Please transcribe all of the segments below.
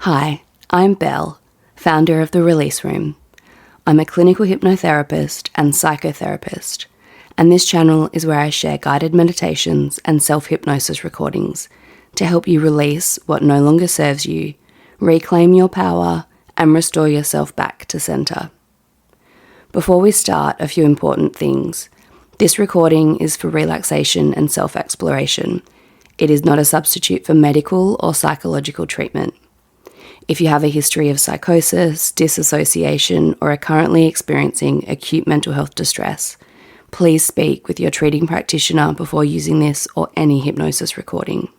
Hi, I'm Belle, founder of The Release Room. I'm a clinical hypnotherapist and psychotherapist, and this channel is where I share guided meditations and self-hypnosis recordings to help you release what no longer serves you, reclaim your power, and restore yourself back to center. Before we start, a few important things. This recording is for relaxation and self-exploration. It is not a substitute for medical or psychological treatment. If you have a history of psychosis, dissociation, or are currently experiencing acute mental health distress, please speak with your treating practitioner before using this or any hypnosis recording.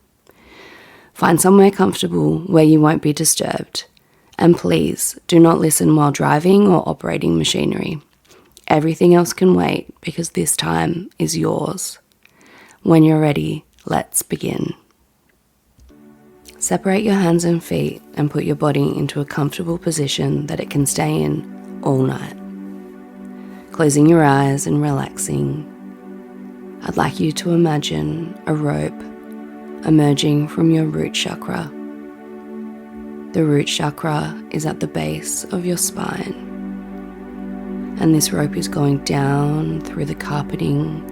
Find somewhere comfortable where you won't be disturbed, and please do not listen while driving or operating machinery. Everything else can wait because this time is yours. When you're ready, let's begin. Separate your hands and feet and put your body into a comfortable position that it can stay in all night. Closing your eyes and relaxing, I'd like you to imagine a rope emerging from your root chakra. The root chakra is at the base of your spine, and this rope is going down through the carpeting,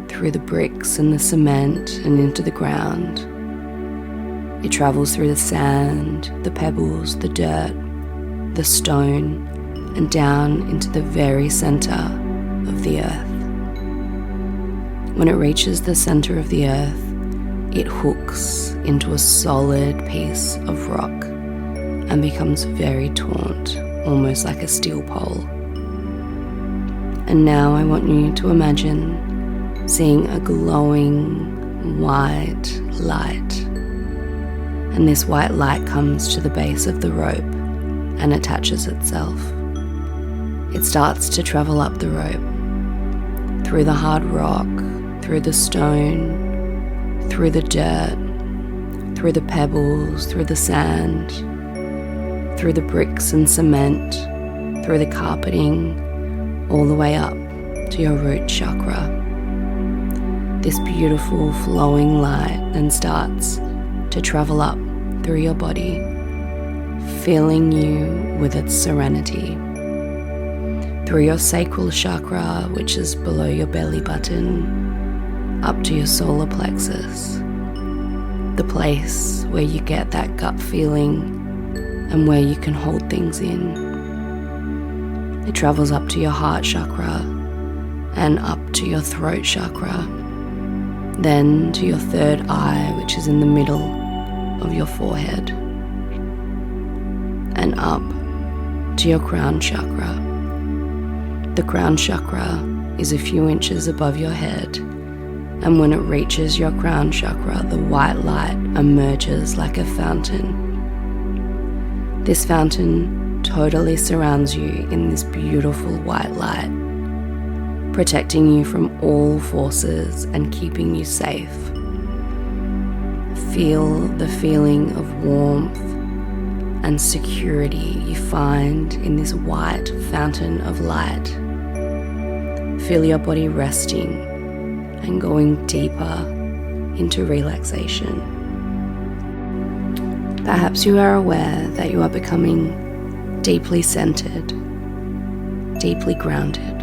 through the bricks and the cement and into the ground. It travels through the sand, the pebbles, the dirt, the stone, and down into the very center of the earth. When it reaches the center of the earth, it hooks into a solid piece of rock and becomes very taut, almost like a steel pole. And now I want you to imagine seeing a glowing white light. And this white light comes to the base of the rope and attaches itself. It starts to travel up the rope, through the hard rock, through the stone, through the dirt, through the pebbles, through the sand, through the bricks and cement, through the carpeting, all the way up to your root chakra. This beautiful flowing light then starts to travel up through your body, filling you with its serenity. Through your sacral chakra, which is below your belly button, up to your solar plexus, the place where you get that gut feeling and where you can hold things in. It travels up to your heart chakra and up to your throat chakra, then to your third eye, which is in the middle of your forehead, and up to your crown chakra. The crown chakra is a few inches above your head, and when it reaches your crown chakra, the white light emerges like a fountain. This fountain totally surrounds you in this beautiful white light, protecting you from all forces and keeping you safe. Feel the feeling of warmth and security you find in this white fountain of light. Feel your body resting and going deeper into relaxation. Perhaps you are aware that you are becoming deeply centered, deeply grounded.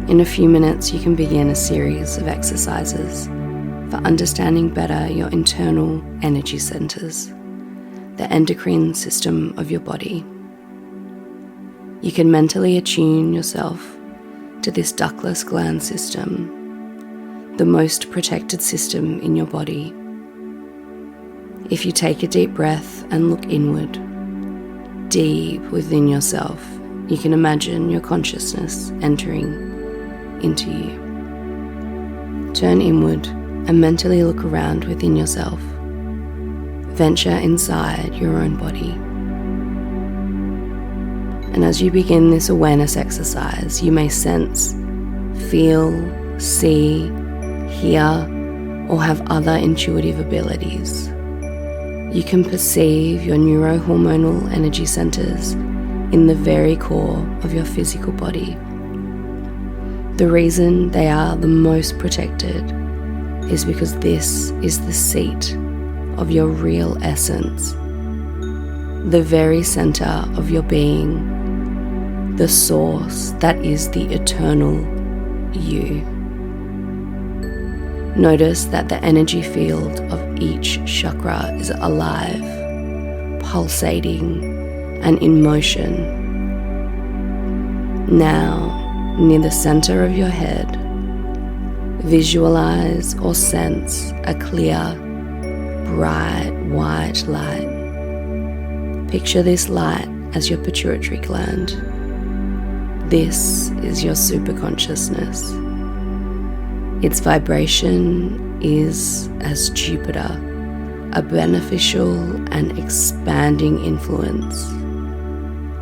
In a few minutes, you can begin a series of exercises for understanding better your internal energy centers, the endocrine system of your body. You can mentally attune yourself to this ductless gland system, the most protected system in your body. If you take a deep breath and look inward, deep within yourself, you can imagine your consciousness entering into you. Turn inward and mentally look around within yourself. Venture inside your own body. And as you begin this awareness exercise, you may sense, feel, see, hear, or have other intuitive abilities. You can perceive your neurohormonal energy centers in the very core of your physical body. The reason they are the most protected is because this is the seat of your real essence the very center of your being, the source that is the eternal you. Notice that the energy field of each chakra is alive, pulsating, and in motion. Now, near the center of your head, visualize or sense a clear, bright white light. Picture this light as your pituitary gland. This is your superconsciousness. Its vibration is as Jupiter, a beneficial and expanding influence,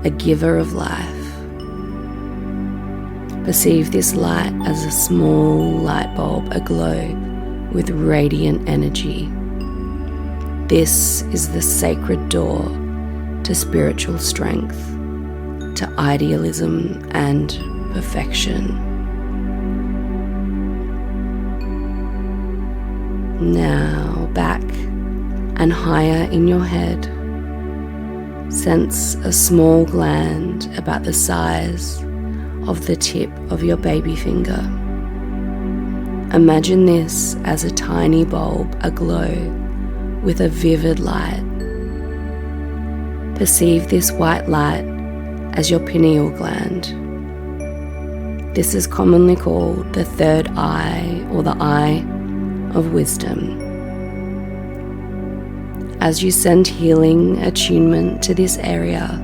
a giver of life. Perceive this light as a small light bulb aglow with radiant energy. This is the sacred door to spiritual strength, to idealism and perfection. Now back and higher in your head, sense a small gland about the size of the tip of your baby finger. Imagine this as a tiny bulb aglow with a vivid light. Perceive this white light as your pineal gland. This is commonly called the third eye or the eye of wisdom. As you send healing attunement to this area,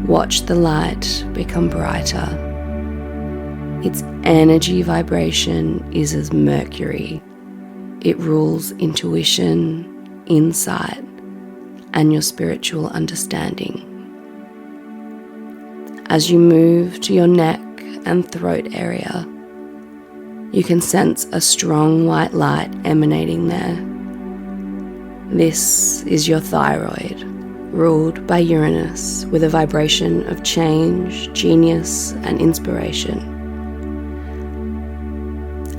watch the light become brighter. Its energy vibration is as Mercury. It rules intuition, insight, and your spiritual understanding. As you move to your neck and throat area, you can sense a strong white light emanating there. This is your thyroid, ruled by Uranus, with a vibration of change, genius, and inspiration.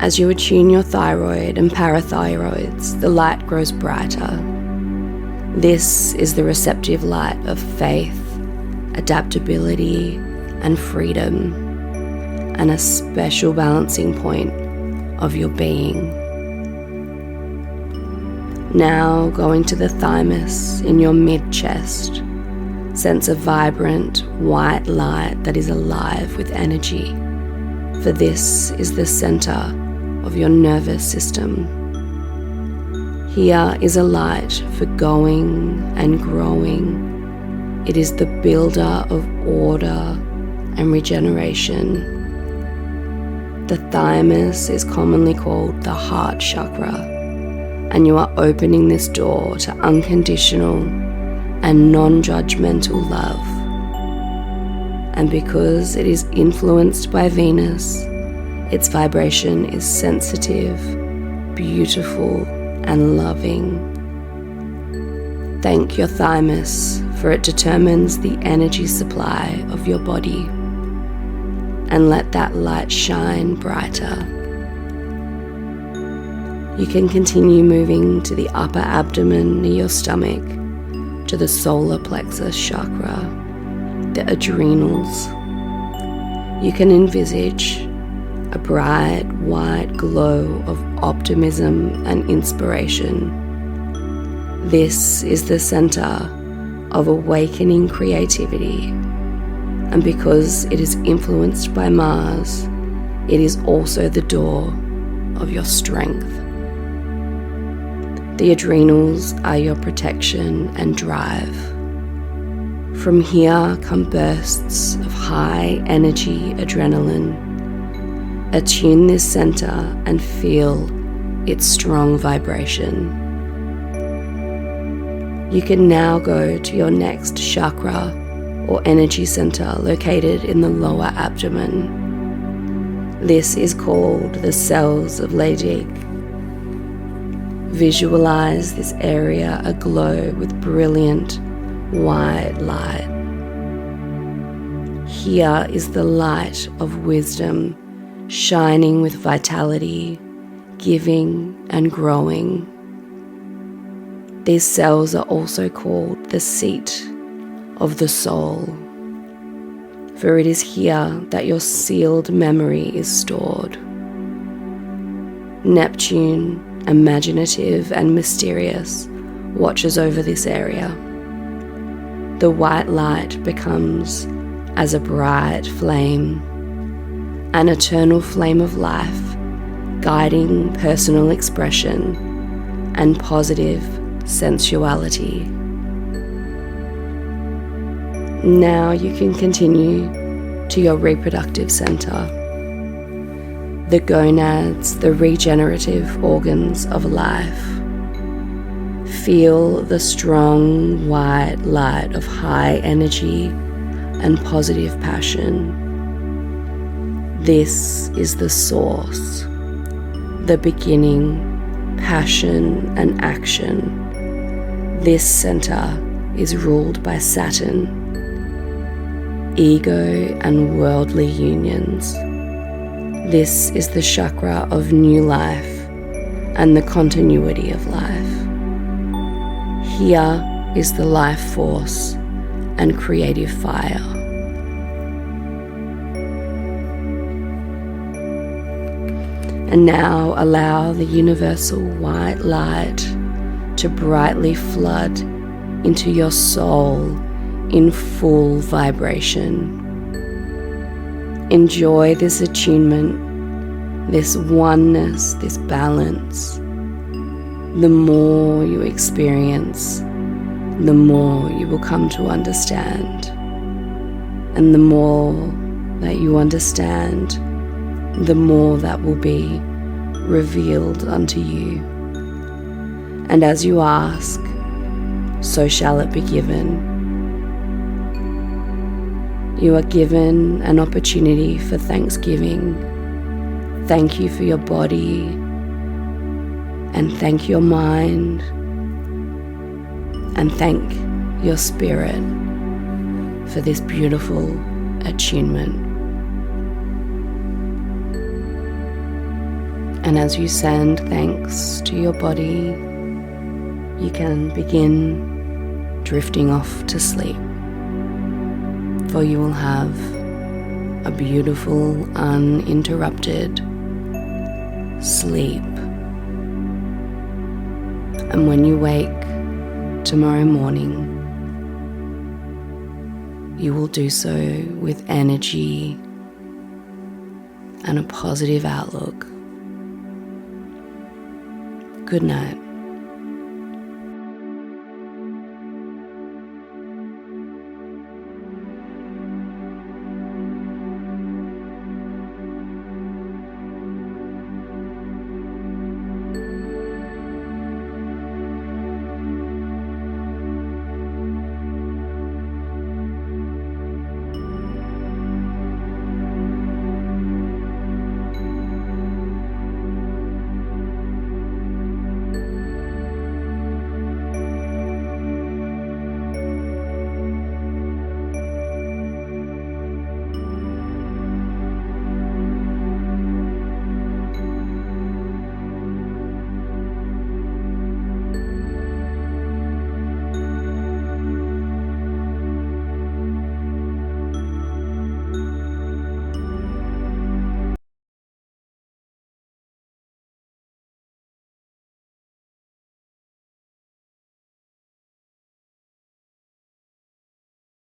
As you attune your thyroid and parathyroids, the light grows brighter. This is the receptive light of faith, adaptability, and freedom, and a special balancing point of your being. Now going to the thymus in your mid-chest, sense a vibrant white light that is alive with energy, for this is the center of your nervous system. Here is a light for going and growing. It is the builder of order and regeneration. The thymus is commonly called the heart chakra, and you are opening this door to unconditional and non-judgmental love. And because it is influenced by Venus, its vibration is sensitive, beautiful, and loving. Thank your thymus, for it determines the energy supply of your body. And let that light shine brighter. You can continue moving to the upper abdomen near your stomach, to the solar plexus chakra, the adrenals. You can envisage a bright white glow of optimism and inspiration. This is the center of awakening creativity, and because it is influenced by Mars, it is also the door of your strength. The adrenals are your protection and drive. From here come bursts of high energy adrenaline. Attune this center and feel its strong vibration. You can now go to your next chakra or energy center located in the lower abdomen. This is called the cells of Leydig. Visualize this area aglow with brilliant white light. Here is the light of wisdom shining with vitality, giving and growing. These cells are also called the seat of the soul, for it is here that your sealed memory is stored. Neptune, imaginative and mysterious, watches over this area. The white light becomes as a bright flame, an eternal flame of life, guiding personal expression and positive sensuality. Now you can continue to your reproductive center, the gonads, the regenerative organs of life. Feel the strong white light of high energy and positive passion. This is the source, the beginning, passion and action. This center is ruled by Saturn, ego and worldly unions. This is the chakra of new life and the continuity of life. Here is the life force and creative fire. And now allow the universal white light to brightly flood into your soul in full vibration. Enjoy this attunement, this oneness, this balance. The more you experience, the more you will come to understand. And the more that you understand, the more that will be revealed unto you. And as you ask, so shall it be given. You are given an opportunity for thanksgiving. Thank you for your body, and thank your mind, and thank your spirit for this beautiful attunement. And as you send thanks to your body, you can begin drifting off to sleep, for you will have a beautiful, uninterrupted sleep. And when you wake tomorrow morning, you will do so with energy and a positive outlook. Good night.